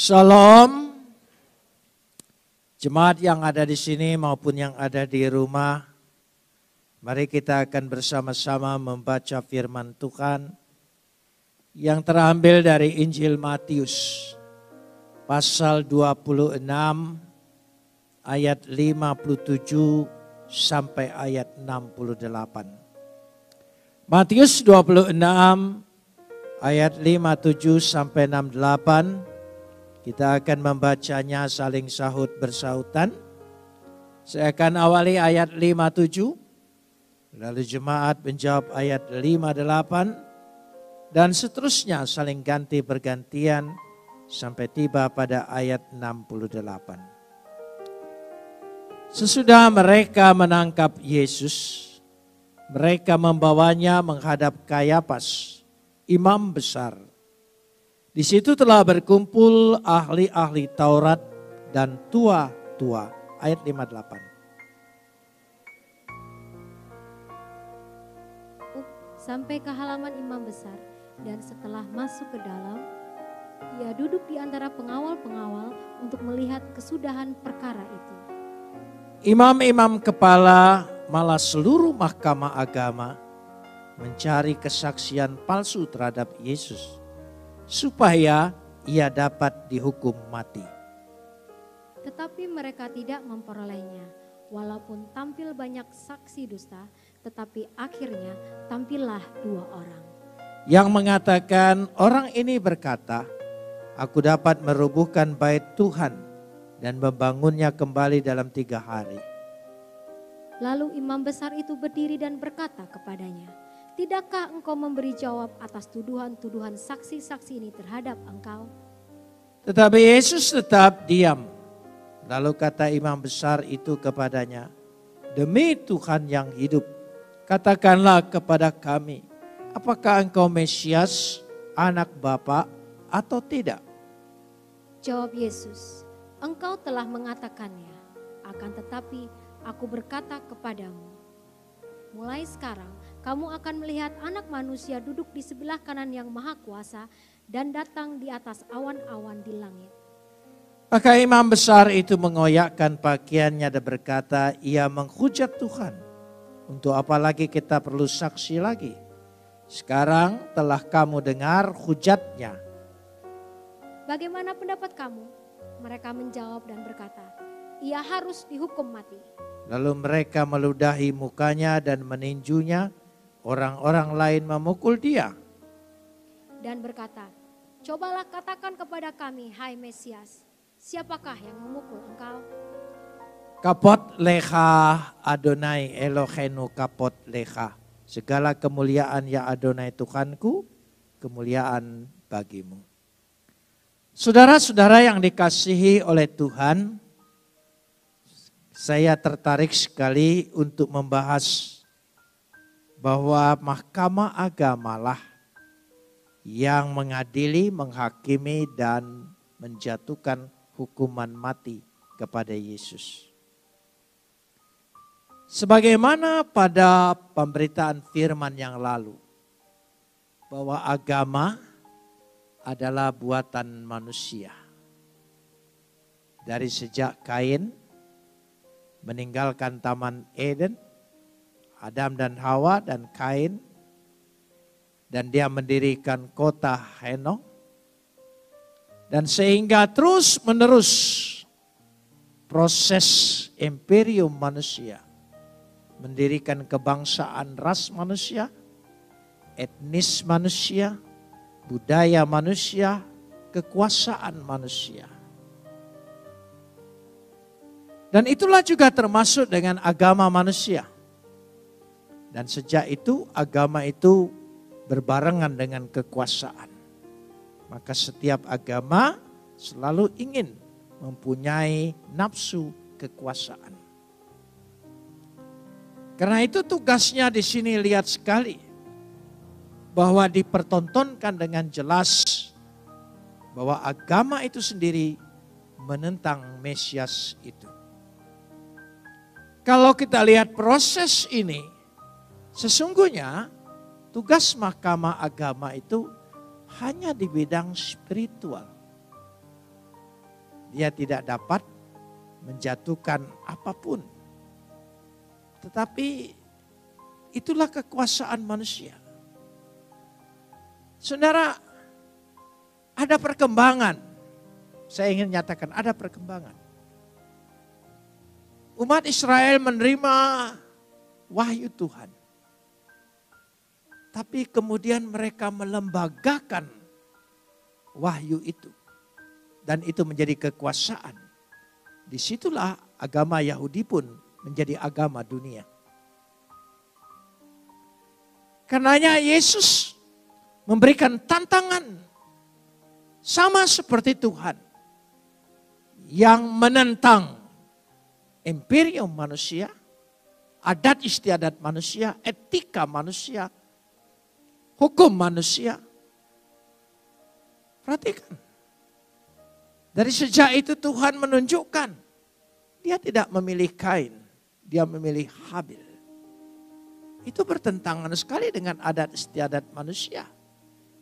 Shalom, jemaat yang ada di sini maupun yang ada di rumah. Mari kita akan bersama-sama membaca firman Tuhan yang terambil dari Injil Matius pasal 26 ayat 57 sampai ayat 68. Matius 26 ayat 57 sampai 68. Kita akan membacanya saling sahut bersautan. Saya akan awali ayat 57. Lalu jemaat menjawab ayat 58. Dan seterusnya saling ganti bergantian sampai tiba pada ayat 68. Sesudah mereka menangkap Yesus, mereka membawanya menghadap Kayafas, imam besar. Di situ telah berkumpul ahli-ahli Taurat dan tua-tua. Ayat 58. Sampai ke halaman imam besar, dan setelah masuk ke dalam, ia duduk di antara pengawal-pengawal untuk melihat kesudahan perkara itu. Imam-imam kepala malah seluruh mahkamah agama mencari kesaksian palsu terhadap Yesus, supaya ia dapat dihukum mati. Tetapi mereka tidak memperolehnya, walaupun tampil banyak saksi dusta, tetapi akhirnya tampillah 2 orang. Yang mengatakan, orang ini berkata, aku dapat merobohkan bait Tuhan dan membangunnya kembali dalam 3 hari. Lalu imam besar itu berdiri dan berkata kepadanya, tidakkah engkau memberi jawab atas tuduhan-tuduhan saksi-saksi ini terhadap engkau? Tetapi Yesus tetap diam. Lalu kata imam besar itu kepadanya, demi Tuhan yang hidup, katakanlah kepada kami, apakah engkau Mesias, anak Bapa atau tidak? Jawab Yesus, engkau telah mengatakannya, akan tetapi aku berkata kepadamu, mulai sekarang kamu akan melihat Anak Manusia duduk di sebelah kanan Yang Maha Kuasa dan datang di atas awan-awan di langit. Maka imam besar itu mengoyakkan pakaiannya dan berkata, ia menghujat Tuhan. Untuk apa lagi kita perlu saksi lagi? Sekarang telah kamu dengar hujatnya. Bagaimana pendapat kamu? Mereka menjawab dan berkata, ia harus dihukum mati. Lalu mereka meludahi mukanya dan meninjunya. Orang-orang lain memukul dia. Dan berkata, cobalah katakan kepada kami, hai Mesias, siapakah yang memukul engkau? Kapot lecha Adonai Elohenu kapot lecha. Segala kemuliaan ya Adonai Tuhanku, kemuliaan bagimu. Saudara-saudara yang dikasihi oleh Tuhan, saya tertarik sekali untuk membahas bahwa mahkamah agamalah yang mengadili, menghakimi dan menjatuhkan hukuman mati kepada Yesus. Sebagaimana pada pemberitaan firman yang lalu, bahwa agama adalah buatan manusia. Dari sejak Kain meninggalkan Taman Eden, Adam dan Hawa dan Kain, dan dia mendirikan kota Henok, dan sehingga terus menerus proses imperium manusia, mendirikan kebangsaan ras manusia, etnis manusia, budaya manusia, kekuasaan manusia. Dan itulah juga termasuk dengan agama manusia. Dan sejak itu agama itu berbarengan dengan kekuasaan. Maka setiap agama selalu ingin mempunyai nafsu kekuasaan. Karena itu tugasnya di sini lihat sekali bahwa dipertontonkan dengan jelas bahwa agama itu sendiri menentang Mesias itu. Kalau kita lihat proses ini, sesungguhnya tugas mahkamah agama itu hanya di bidang spiritual. Dia tidak dapat menjatuhkan apapun. Tetapi itulah kekuasaan manusia. Saudara, ada perkembangan. Saya ingin nyatakan ada perkembangan. Umat Israel menerima wahyu Tuhan. Tapi kemudian mereka melembagakan wahyu itu. Dan itu menjadi kekuasaan. Disitulah agama Yahudi pun menjadi agama dunia. Karenanya Yesus memberikan tantangan sama seperti Tuhan yang menentang imperium manusia, adat istiadat manusia, etika manusia, hukum manusia. Perhatikan. Dari sejak itu Tuhan menunjukkan dia tidak memilih Kain, dia memilih Habil. Itu bertentangan sekali dengan adat istiadat manusia.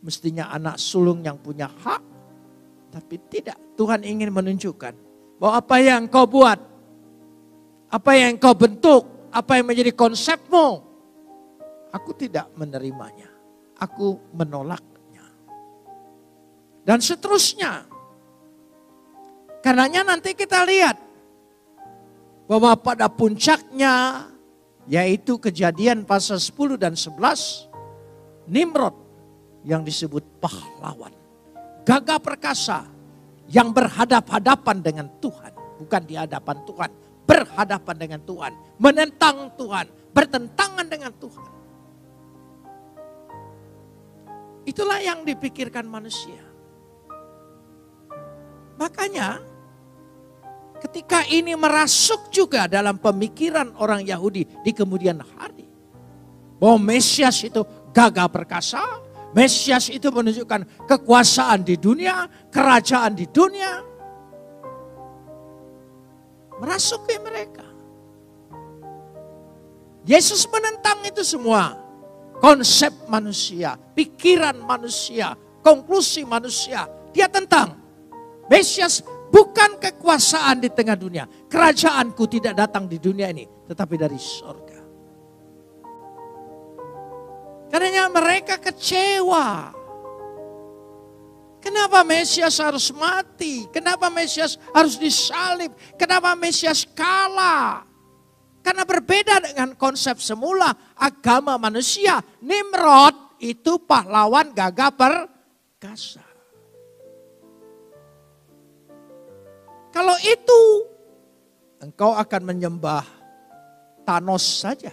Mestinya anak sulung yang punya hak, tapi tidak. Tuhan ingin menunjukkan bahwa apa yang kau buat, apa yang kau bentuk, apa yang menjadi konsepmu, aku tidak menerimanya. Aku menolaknya. Dan seterusnya. Karenanya nanti kita lihat bahwa pada puncaknya, yaitu Kejadian pasal 10 dan 11, Nimrod yang disebut pahlawan, gagah perkasa yang berhadap-hadapan dengan Tuhan, bukan di hadapan Tuhan, berhadapan dengan Tuhan, menentang Tuhan, bertentangan dengan Tuhan. Itulah yang dipikirkan manusia. Makanya ketika ini merasuk juga dalam pemikiran orang Yahudi di kemudian hari, bahwa Mesias itu gagah perkasa, Mesias itu menunjukkan kekuasaan di dunia, kerajaan di dunia. Merasuki mereka. Yesus menentang itu semua. Konsep manusia, pikiran manusia, konklusi manusia. Dia tentang Mesias bukan kekuasaan di tengah dunia. Kerajaanku tidak datang di dunia ini, tetapi dari surga. Karena mereka kecewa. Kenapa Mesias harus mati? Kenapa Mesias harus disalib? Kenapa Mesias kalah? Karena berbeda dengan konsep semula agama manusia. Nimrod itu pahlawan gagah perkasa. Kalau itu, engkau akan menyembah Thanos saja.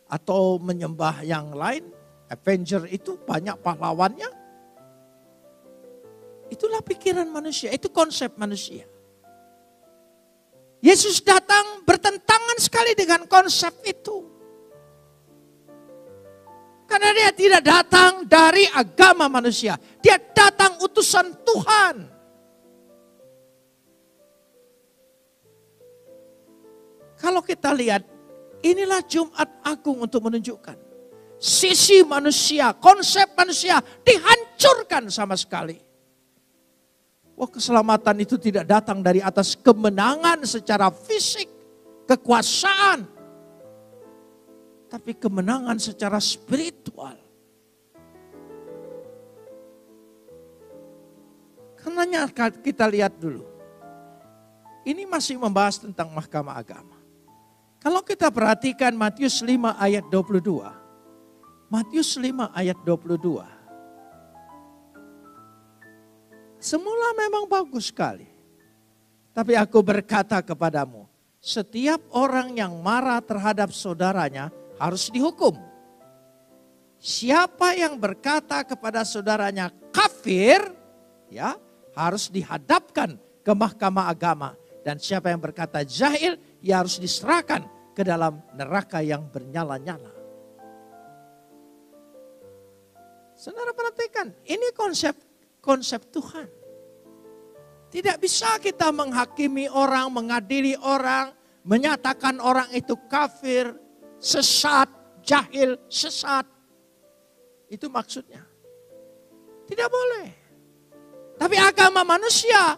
Atau menyembah yang lain, Avenger itu banyak pahlawannya. Itulah pikiran manusia, itu konsep manusia. Yesus datang bertentangan sekali dengan konsep itu. Karena dia tidak datang dari agama manusia. Dia datang utusan Tuhan. Kalau kita lihat, inilah Jumat Agung untuk menunjukkan. Sisi manusia, konsep manusia dihancurkan sama sekali. Wah, keselamatan itu tidak datang dari atas kemenangan secara fisik, kekuasaan. Tapi kemenangan secara spiritual. Karenanya kita lihat dulu. Ini masih membahas tentang mahkamah agama. Kalau kita perhatikan Matius 5 ayat 22. Matius 5 ayat 22. Semula memang bagus sekali. Tapi aku berkata kepadamu, setiap orang yang marah terhadap saudaranya harus dihukum. Siapa yang berkata kepada saudaranya kafir, ya, harus dihadapkan ke mahkamah agama. Dan siapa yang berkata jahil, ia harus diserahkan ke dalam neraka yang bernyala-nyala. Saudara perhatikan, ini konsep Tuhan. Tidak bisa kita menghakimi orang, mengadili orang, menyatakan orang itu kafir, sesat, jahil, sesat. Itu maksudnya. Tidak boleh. Tapi agama manusia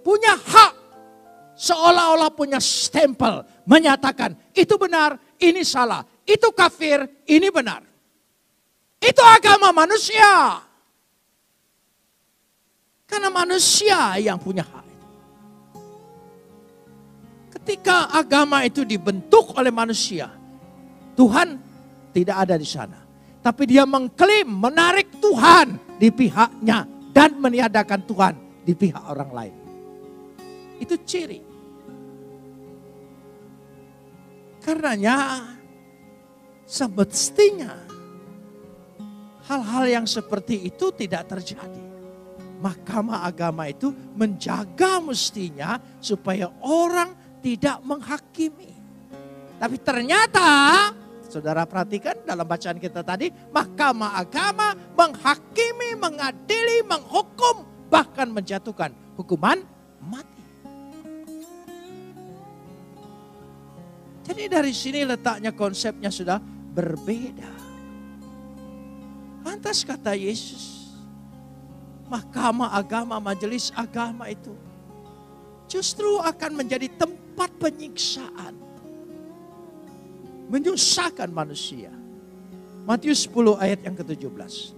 punya hak, seolah-olah punya stempel, menyatakan itu benar, ini salah, itu kafir, ini benar. Itu agama manusia. Karena manusia yang punya hak. Ketika agama itu dibentuk oleh manusia, Tuhan tidak ada di sana. Tapi dia mengklaim, menarik Tuhan di pihaknya dan meniadakan Tuhan di pihak orang lain. Itu ciri. Karenanya semestinya hal-hal yang seperti itu tidak terjadi. Mahkamah agama itu menjaga mestinya supaya orang tidak menghakimi. Tapi ternyata, saudara perhatikan dalam bacaan kita tadi, mahkamah agama menghakimi, mengadili, menghukum, bahkan menjatuhkan hukuman mati. Jadi dari sini letaknya konsepnya sudah berbeda. Lantas kata Yesus, mahkamah agama, majelis agama itu justru akan menjadi tempat penyiksaan. Menyusahkan manusia. Matius 10 ayat yang ke-17.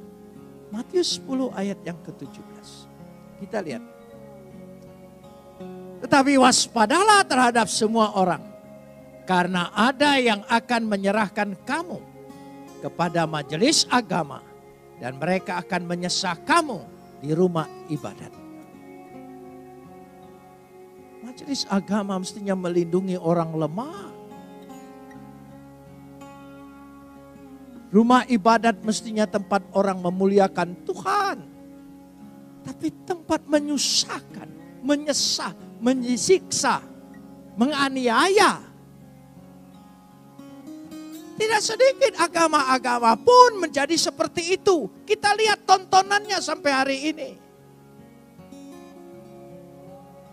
Matius 10 ayat yang ke-17. Kita lihat. Tetapi waspadalah terhadap semua orang. Karena ada yang akan menyerahkan kamu kepada majelis agama. Dan mereka akan menyesah kamu di rumah ibadat. Majelis agama mestinya melindungi orang lemah. Rumah ibadat mestinya tempat orang memuliakan Tuhan. Tapi tempat menyusahkan, menyesah, menyisiksa, menganiaya. Tidak sedikit agama-agama pun menjadi seperti itu. Kita lihat tontonannya sampai hari ini.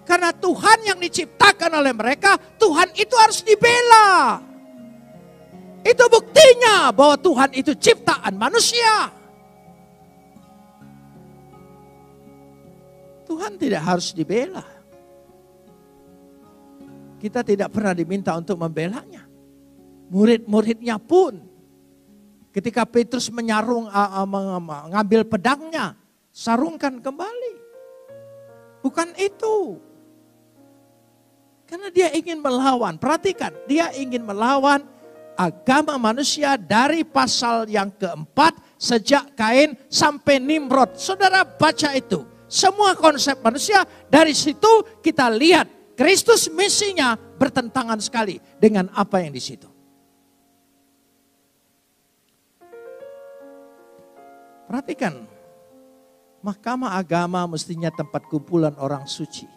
Karena Tuhan yang diciptakan oleh mereka, Tuhan itu harus dibela. Itu buktinya bahwa Tuhan itu ciptaan manusia. Tuhan tidak harus dibela. Kita tidak pernah diminta untuk membelanya. Murid-muridnya pun ketika Petrus mengambil pedangnya, sarungkan kembali. Bukan itu. Karena dia ingin melawan. Perhatikan, dia ingin melawan agama manusia dari pasal yang keempat sejak Kain sampai Nimrod. Saudara baca itu. Semua konsep manusia dari situ kita lihat Kristus misinya bertentangan sekali dengan apa yang di situ. Perhatikan, mahkamah agama mestinya tempat kumpulan orang suci.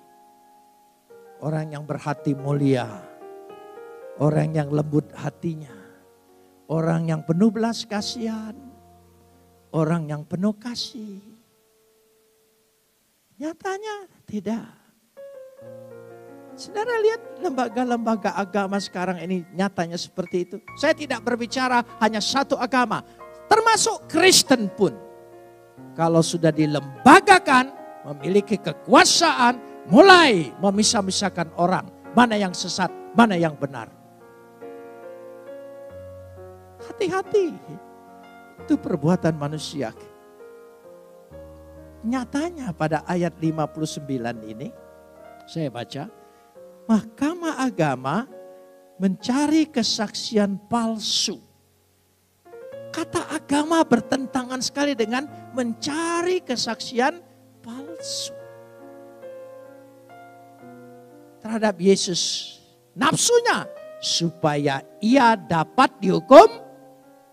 Orang yang berhati mulia. Orang yang lembut hatinya. Orang yang penuh belas kasihan. Orang yang penuh kasih. Nyatanya tidak. Saudara lihat lembaga-lembaga agama sekarang ini nyatanya seperti itu. Saya tidak berbicara hanya satu agama. Termasuk Kristen pun. Kalau sudah dilembagakan, memiliki kekuasaan, mulai memisah-misahkan orang. Mana yang sesat, mana yang benar. Hati-hati. Itu perbuatan manusia. Nyatanya pada ayat 59 ini, saya baca. Mahkamah agama mencari kesaksian palsu. Kata agama bertentangan sekali dengan mencari kesaksian palsu. Terhadap Yesus. Nafsunya supaya ia dapat dihukum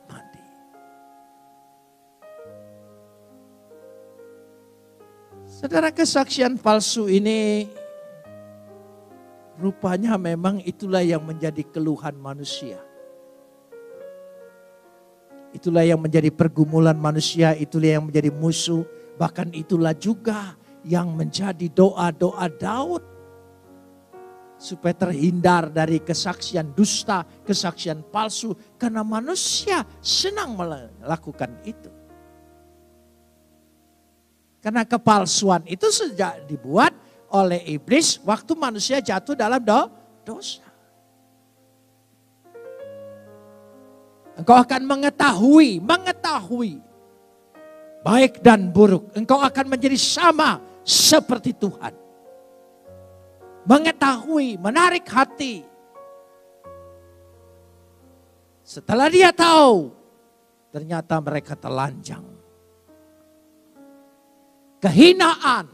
mati. Saudara, kesaksian palsu ini rupanya memang itulah yang menjadi keluhan manusia. Itulah yang menjadi pergumulan manusia, itulah yang menjadi musuh. Bahkan itulah juga yang menjadi doa-doa Daud. Supaya terhindar dari kesaksian dusta, kesaksian palsu. Karena manusia senang melakukan itu. Karena kepalsuan itu sejak dibuat oleh iblis waktu manusia jatuh dalam dosa. Engkau akan mengetahui baik dan buruk. Engkau akan menjadi sama seperti Tuhan. Mengetahui, menarik hati. Setelah dia tahu, ternyata mereka telanjang. Kehinaan.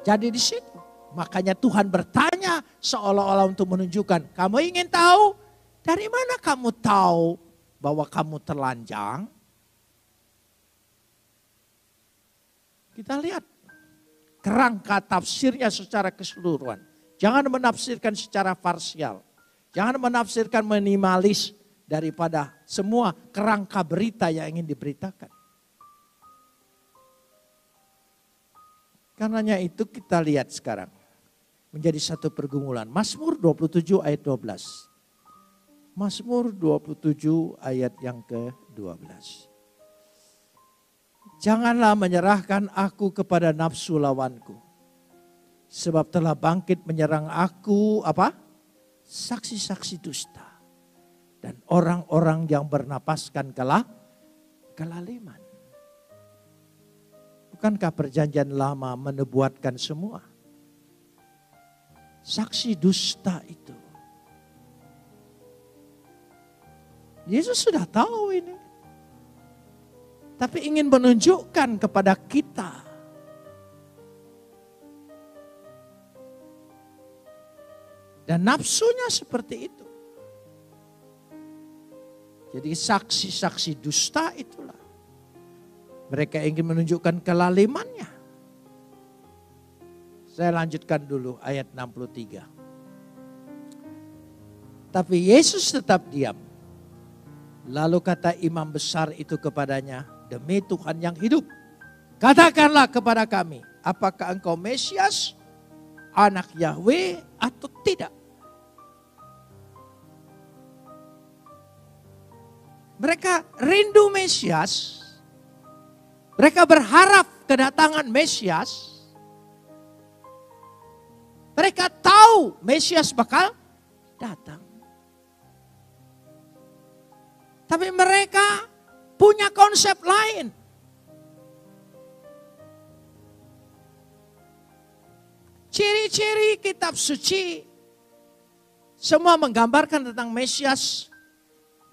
Jadi di situ. Makanya Tuhan bertanya seolah-olah untuk menunjukkan, kamu ingin tahu? Dari mana kamu tahu bahwa kamu telanjang? Kita lihat kerangka tafsirnya secara keseluruhan. Jangan menafsirkan secara parsial. Jangan menafsirkan minimalis daripada semua kerangka berita yang ingin diberitakan. Karenanya itu kita lihat sekarang. Menjadi satu pergumulan. Mazmur 27 ayat 12. Mazmur 27 ayat yang ke-12. Janganlah menyerahkan aku kepada nafsu lawanku. Sebab telah bangkit menyerang aku saksi-saksi dusta. Dan orang-orang yang bernapaskan kelaliman. Bukankah perjanjian lama menubuatkan semua? Saksi dusta itu. Yesus sudah tahu ini. Tapi ingin menunjukkan kepada kita. Dan nafsunya seperti itu. Jadi saksi-saksi dusta itulah. Mereka ingin menunjukkan kelalimannya. Saya lanjutkan dulu ayat 63. Tapi Yesus tetap diam. Lalu kata imam besar itu kepadanya, demi Tuhan yang hidup, katakanlah kepada kami, apakah engkau Mesias, anak Yahweh atau tidak? Mereka rindu Mesias. Mereka berharap kedatangan Mesias. Mereka tahu Mesias bakal datang. Tapi mereka punya konsep lain. Ciri-ciri kitab suci semua menggambarkan tentang Mesias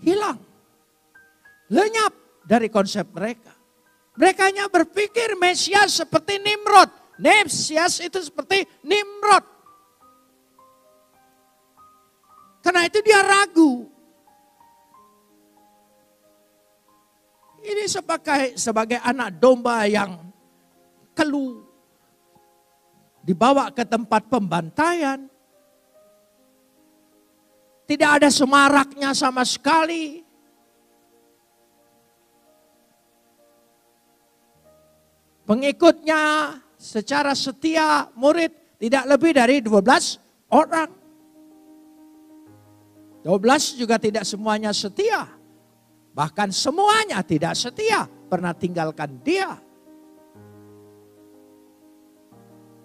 hilang. Lenyap dari konsep mereka. Mereka hanya berpikir Mesias seperti Nimrod. Mesias itu seperti Nimrod. Karena itu dia ragu. Ini sebagai anak domba yang keluh. Dibawa ke tempat pembantaian. Tidak ada semaraknya sama sekali. Pengikutnya secara setia murid tidak lebih dari 12 orang. 12 juga tidak semuanya setia. Bahkan semuanya tidak setia. Pernah tinggalkan dia.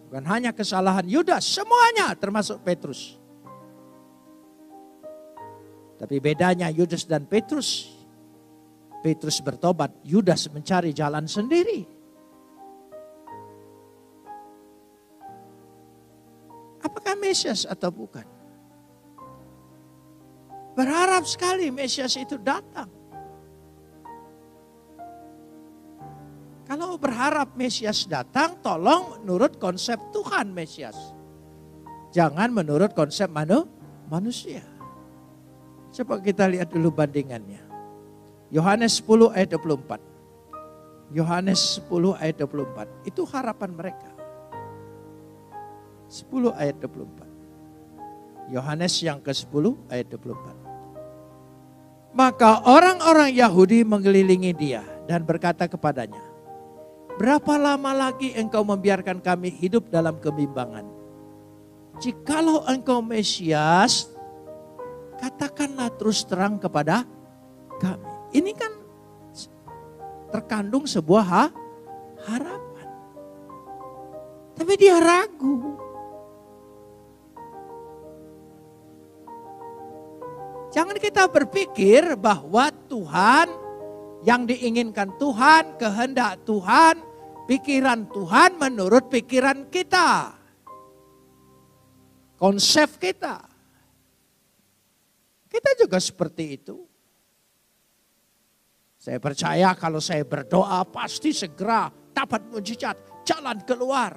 Bukan hanya kesalahan Yudas. Semuanya termasuk Petrus. Tapi bedanya Yudas dan Petrus. Petrus bertobat. Yudas mencari jalan sendiri. Apakah Mesias atau bukan? Berharap sekali Mesias itu datang. Kalau berharap Mesias datang, tolong menurut konsep Tuhan Mesias. Jangan menurut konsep manusia. Coba kita lihat dulu bandingannya. Yohanes 10 ayat 24. Yohanes 10 ayat 24. Itu harapan mereka. 10 ayat 24. Yohanes yang ke-10 ayat 24. Maka orang-orang Yahudi mengelilingi dia dan berkata kepadanya, berapa lama lagi engkau membiarkan kami hidup dalam kebimbangan? Jikalau engkau Mesias, katakanlah terus terang kepada kami. Ini kan terkandung sebuah harapan. Tapi dia ragu. Jangan kita berpikir bahwa Tuhan, yang diinginkan Tuhan, kehendak Tuhan, pikiran Tuhan menurut pikiran kita. Konsep kita. Kita juga seperti itu. Saya percaya kalau saya berdoa pasti segera dapat mujizat, jalan keluar.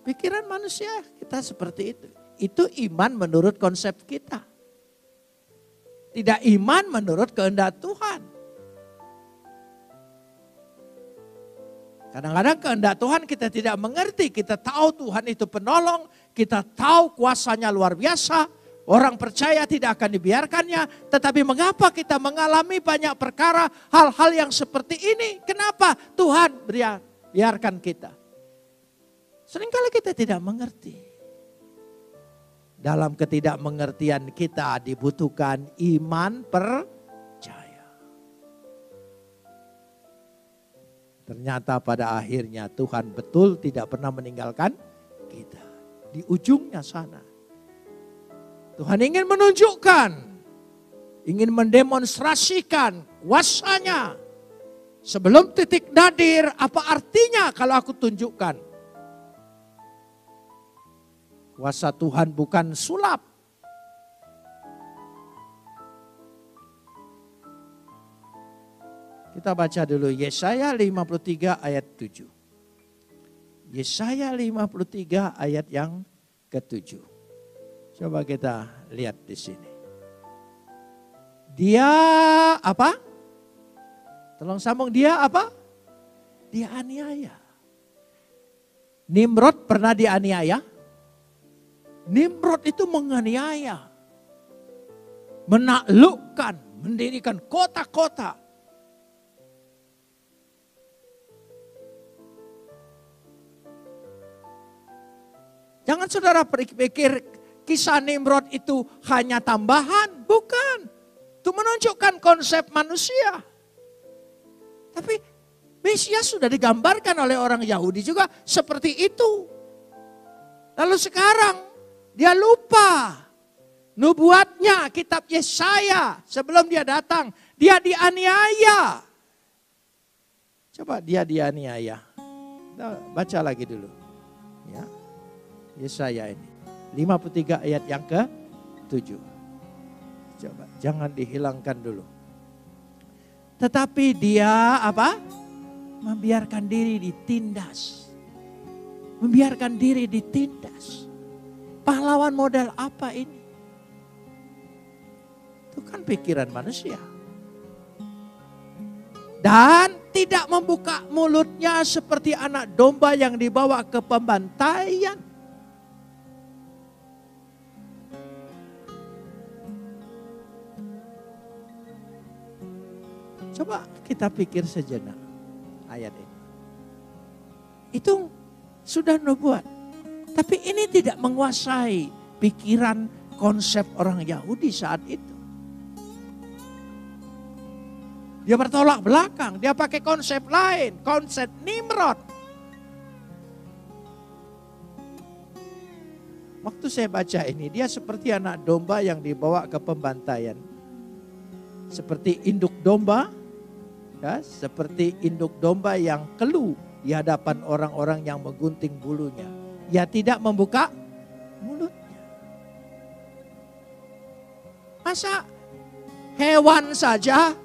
Pikiran manusia kita seperti itu. Itu iman menurut konsep kita. Tidak iman menurut kehendak Tuhan. Kadang-kadang kehendak Tuhan kita tidak mengerti. Kita tahu Tuhan itu penolong. Kita tahu kuasanya luar biasa. Orang percaya tidak akan dibiarkannya. Tetapi mengapa kita mengalami banyak perkara hal-hal yang seperti ini? Kenapa Tuhan biarkan kita? Seringkali kita tidak mengerti. Dalam ketidakmengertian kita dibutuhkan iman percaya. Ternyata pada akhirnya Tuhan betul tidak pernah meninggalkan kita. Di ujungnya sana. Tuhan ingin menunjukkan, ingin mendemonstrasikan kuasanya. Sebelum titik nadir, apa artinya kalau aku tunjukkan? Kuasa Tuhan bukan sulap. Kita baca dulu Yesaya 53 ayat 7. Yesaya 53 ayat yang ke-7. Coba kita lihat di sini. Dia apa? Tolong sambung, dia apa? Dia aniaya. Nimrod pernah dianiaya? Nimrod itu menganiaya, menaklukkan, mendirikan kota-kota. Jangan saudara pikir kisah Nimrod itu hanya tambahan, bukan. Itu menunjukkan konsep manusia. Tapi Mesias sudah digambarkan oleh orang Yahudi juga seperti itu. Lalu sekarang dia lupa nubuatnya, kitab Yesaya sebelum dia datang. Dia dianiaya. Coba dia dianiaya. Kita baca lagi dulu. Ya. Yesaya ini. 53 ayat yang ke-7. Coba jangan dihilangkan dulu. Tetapi dia apa? Membiarkan diri ditindas. Membiarkan diri ditindas. Pahlawan model apa ini? Itu kan pikiran manusia. Dan tidak membuka mulutnya seperti anak domba yang dibawa ke pembantaian. Coba kita pikir sejenak ayat ini. Itu sudah nubuat. Tapi ini tidak menguasai pikiran konsep orang Yahudi saat itu. Dia bertolak belakang, dia pakai konsep lain, konsep Nimrod. Waktu saya baca ini, dia seperti anak domba yang dibawa ke pembantaian. Seperti induk domba, ya, seperti induk domba yang keluh di hadapan orang-orang yang menggunting bulunya. Ya tidak membuka mulutnya. Masa hewan saja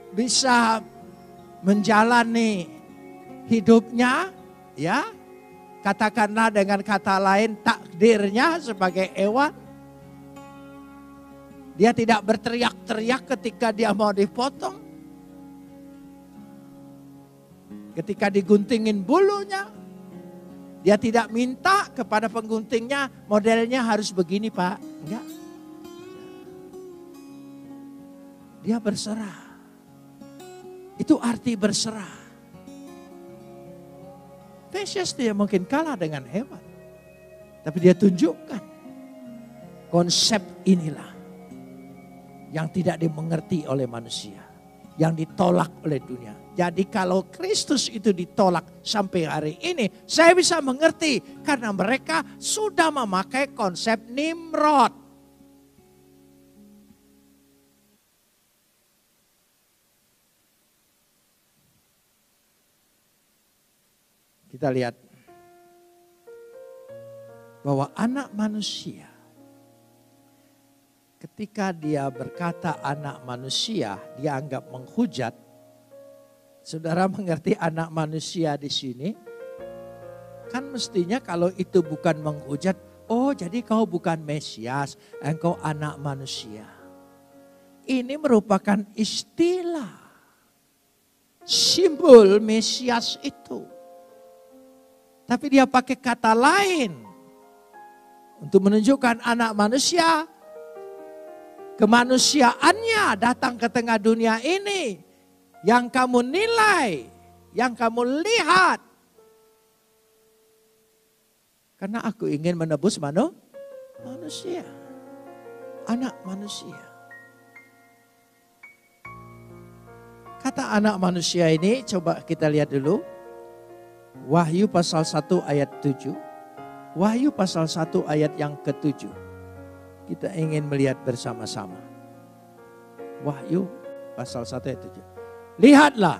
bisa menjalani hidupnya, ya, katakanlah dengan kata lain takdirnya sebagai hewan. Dia tidak berteriak-teriak ketika dia mau dipotong. Ketika diguntingin bulunya, dia tidak minta kepada pengguntingnya modelnya harus begini Pak. Enggak. Dia berserah. Itu arti berserah. Mesias tidak mungkin kalah dengan hewan. Tapi dia tunjukkan konsep inilah yang tidak dimengerti oleh manusia, yang ditolak oleh dunia. Jadi kalau Kristus itu ditolak sampai hari ini, saya bisa mengerti karena mereka sudah memakai konsep Nimrod. Kita lihat bahwa anak manusia, ketika dia berkata anak manusia, dia anggap menghujat. Saudara mengerti anak manusia di sini? Kan mestinya kalau itu bukan menghujat, oh jadi kau bukan Mesias, engkau anak manusia. Ini merupakan istilah, simbol Mesias itu. Tapi dia pakai kata lain untuk menunjukkan anak manusia, kemanusiaannya datang ke tengah dunia ini. Yang kamu nilai, yang kamu lihat. Karena aku ingin menebus manusia. Anak manusia. Kata anak manusia ini coba kita lihat dulu. Wahyu pasal 1 ayat 7. Wahyu pasal 1 ayat yang ke-7. Kita ingin melihat bersama-sama. Wahyu pasal 1 ayat 7. Lihatlah,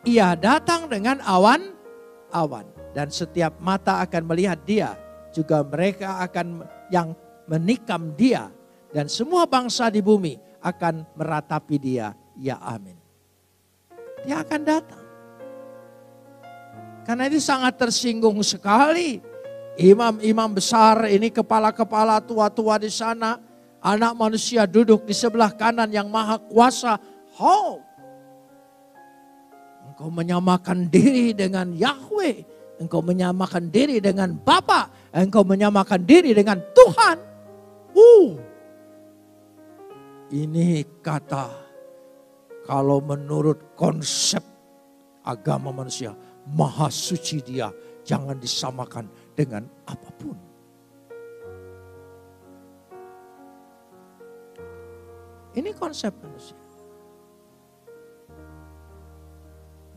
ia datang dengan awan-awan. Dan setiap mata akan melihat dia. Juga mereka akan yang menikam dia. Dan semua bangsa di bumi akan meratapi dia. Ya amin. Dia akan datang. Karena ini sangat tersinggung sekali. Imam-imam besar ini, kepala-kepala tua-tua di sana. Anak manusia duduk di sebelah kanan yang maha kuasa. Engkau menyamakan diri dengan Yahweh. Engkau menyamakan diri dengan Bapa. Engkau menyamakan diri dengan Tuhan. Ini kata, kalau menurut konsep agama manusia, maha suci dia, jangan disamakan dengan apapun. Ini konsep manusia.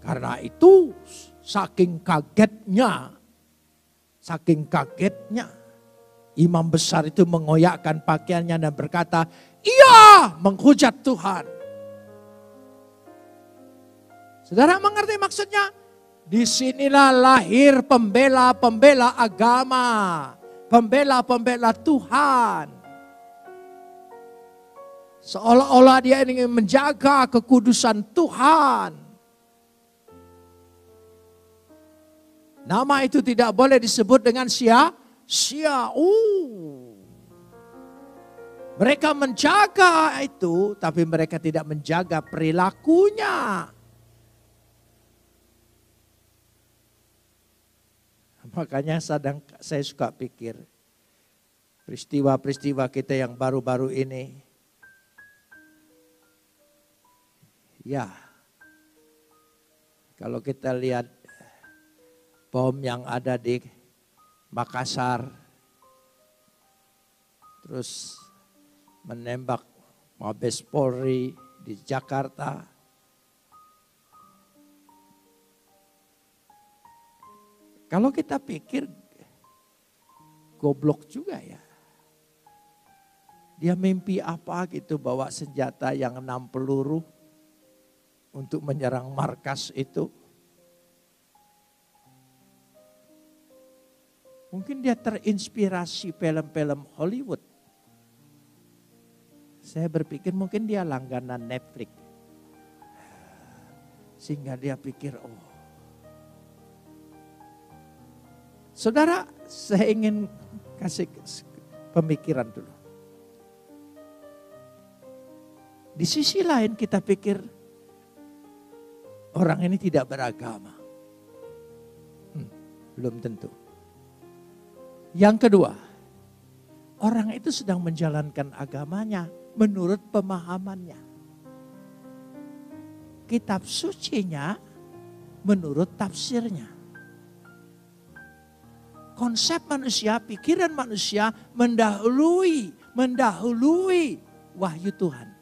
Karena itu saking kagetnya, imam besar itu mengoyakkan pakaiannya dan berkata, "Ia menghujat Tuhan." Saudara mengerti maksudnya? Disinilah lahir pembela-pembela agama, pembela-pembela Tuhan. Seolah-olah dia ingin menjaga kekudusan Tuhan. Nama itu tidak boleh disebut dengan sia-sia. Mereka menjaga itu, tapi mereka tidak menjaga perilakunya. Makanya saya suka pikir, peristiwa-peristiwa kita yang baru-baru ini, ya, kalau kita lihat bom yang ada di Makassar, terus menembak Mabes Polri di Jakarta. Kalau kita pikir, goblok juga ya. Dia mimpi apa gitu bawa senjata yang 6 peluru untuk menyerang markas itu. Mungkin dia terinspirasi film-film Hollywood. Saya berpikir mungkin dia langganan Netflix. Sehingga dia pikir, Saudara, saya ingin kasih pemikiran dulu. Di sisi lain kita pikir orang ini tidak beragama. Belum tentu. Yang kedua, orang itu sedang menjalankan agamanya menurut pemahamannya. Kitab sucinya menurut tafsirnya. Konsep manusia, pikiran manusia mendahului wahyu Tuhan.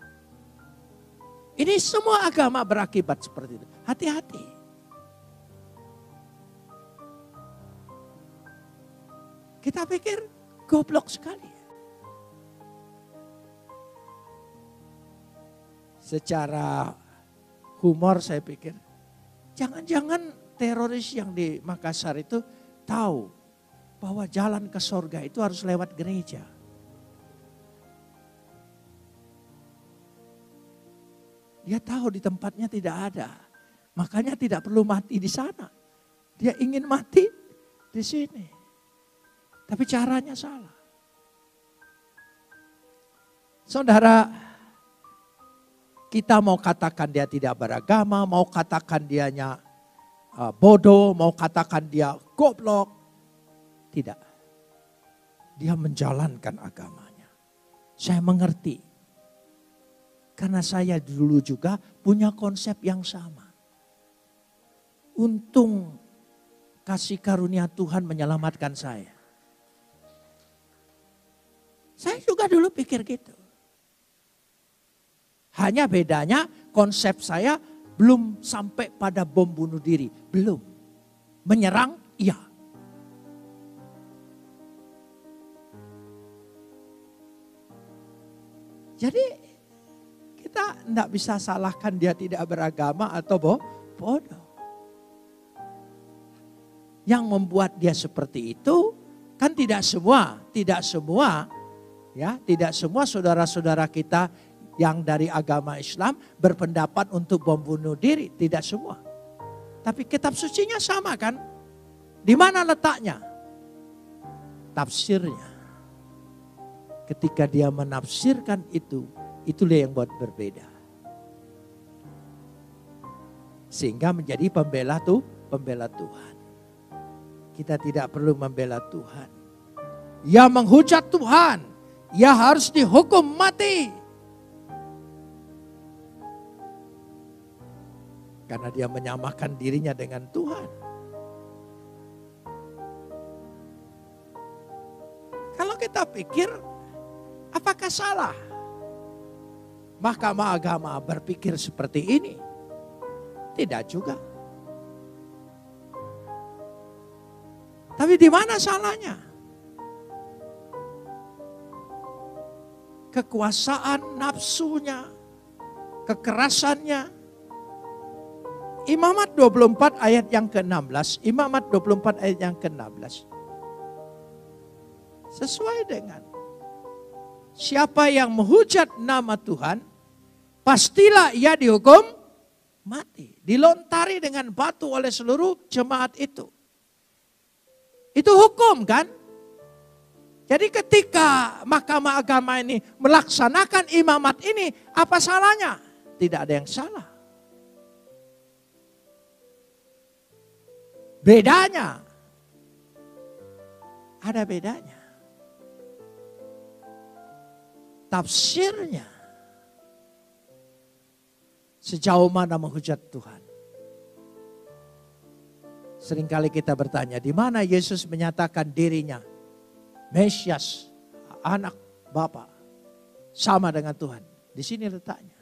Ini semua agama berakibat seperti itu. Hati-hati. Kita pikir goblok sekali. Secara humor saya pikir, jangan-jangan teroris yang di Makassar itu tahu bahwa jalan ke surga itu harus lewat gereja. Dia tahu di tempatnya tidak ada, makanya tidak perlu mati di sana. Dia ingin mati di sini. Tapi caranya salah. Saudara, kita mau katakan dia tidak beragama, mau katakan dianya bodoh, mau katakan dia goblok. Tidak. Dia menjalankan agamanya. Saya mengerti. Karena saya dulu juga punya konsep yang sama. Untung kasih karunia Tuhan menyelamatkan saya. Saya juga dulu pikir gitu. Hanya bedanya konsep saya belum sampai pada bom bunuh diri. Belum. Menyerang, iya. Jadi kita tidak bisa salahkan dia tidak beragama atau bodoh. Yang membuat dia seperti itu kan tidak semua saudara-saudara kita yang dari agama Islam berpendapat untuk bom bunuh diri, tidak semua. Tapi kitab sucinya sama kan? Di mana letaknya? Tafsirnya. Ketika dia menafsirkan itu, itulah yang buat berbeda. Sehingga menjadi pembela Tuhan. Kita tidak perlu membela Tuhan. Ia menghujat Tuhan, ia harus dihukum mati. Karena dia menyamakan dirinya dengan Tuhan. Kalau kita pikir, apakah salah Mahkamah Agama berpikir seperti ini? Tidak juga. Tapi di mana salahnya? Kekuasaan nafsunya, kekerasannya. Imamat 24 ayat yang ke-16. Imamat 24 ayat yang ke-16. Sesuai dengan siapa yang menghujat nama Tuhan, pastilah ia dihukum mati. Dilontari dengan batu oleh seluruh jemaat itu. Itu hukum kan? Jadi ketika Mahkamah Agama ini melaksanakan imamat ini, apa salahnya? Tidak ada yang salah. Bedanya, ada bedanya. Tafsirnya, sejauh mana menghujat Tuhan. Seringkali kita bertanya, di mana Yesus menyatakan dirinya Mesias, anak Bapa, sama dengan Tuhan. Di sini letaknya.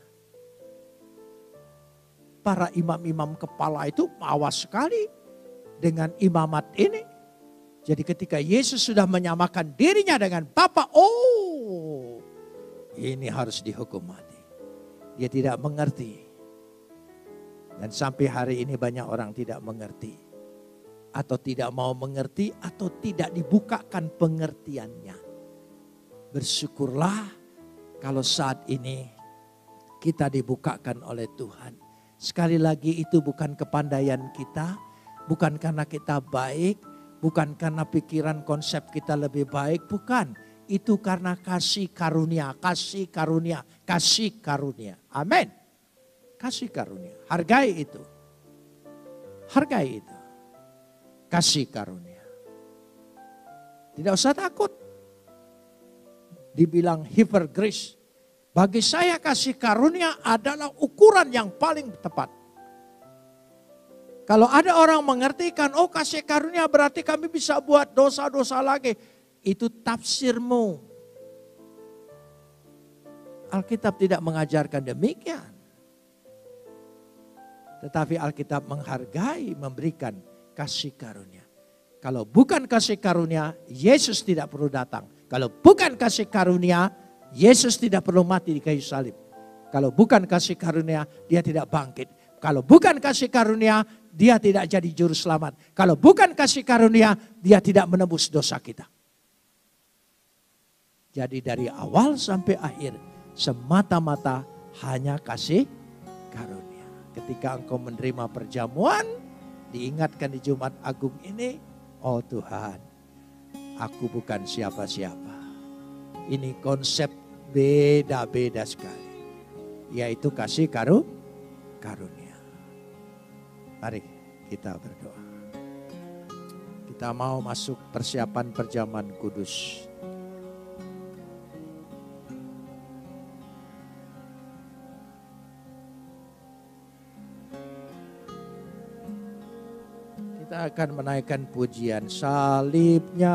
Para imam-imam kepala itu awas sekali dengan imamat ini. Jadi ketika Yesus sudah menyamakan dirinya dengan Bapa, oh ini harus dihukum mati. Dia tidak mengerti. Dan sampai hari ini banyak orang tidak mengerti. Atau tidak mau mengerti atau tidak dibukakan pengertiannya. Bersyukurlah kalau saat ini kita dibukakan oleh Tuhan. Sekali lagi itu bukan kepandaian kita, bukan karena kita baik, bukan karena pikiran konsep kita lebih baik, bukan. Itu karena kasih karunia, kasih karunia, kasih karunia. Amin. Kasih karunia, hargai itu. Hargai itu. Kasih karunia. Tidak usah takut. Dibilang hyper grace. Bagi saya kasih karunia adalah ukuran yang paling tepat. Kalau ada orang mengertikan, oh kasih karunia berarti kami bisa buat dosa-dosa lagi. Itu tafsirmu. Alkitab tidak mengajarkan demikian. Tetapi Alkitab menghargai, memberikan kasih karunia. Kalau bukan kasih karunia, Yesus tidak perlu datang. Kalau bukan kasih karunia, Yesus tidak perlu mati di kayu salib. Kalau bukan kasih karunia, dia tidak bangkit. Kalau bukan kasih karunia, dia tidak jadi juru selamat. Kalau bukan kasih karunia, dia tidak menebus dosa kita. Jadi dari awal sampai akhir, semata-mata hanya kasih karunia. Ketika engkau menerima perjamuan, diingatkan di Jumat Agung ini, oh Tuhan, aku bukan siapa-siapa. Ini konsep beda-beda sekali. Yaitu kasih karunia. Mari kita berdoa. Kita mau masuk persiapan perjamuan kudus. Kita akan menaikkan pujian salibnya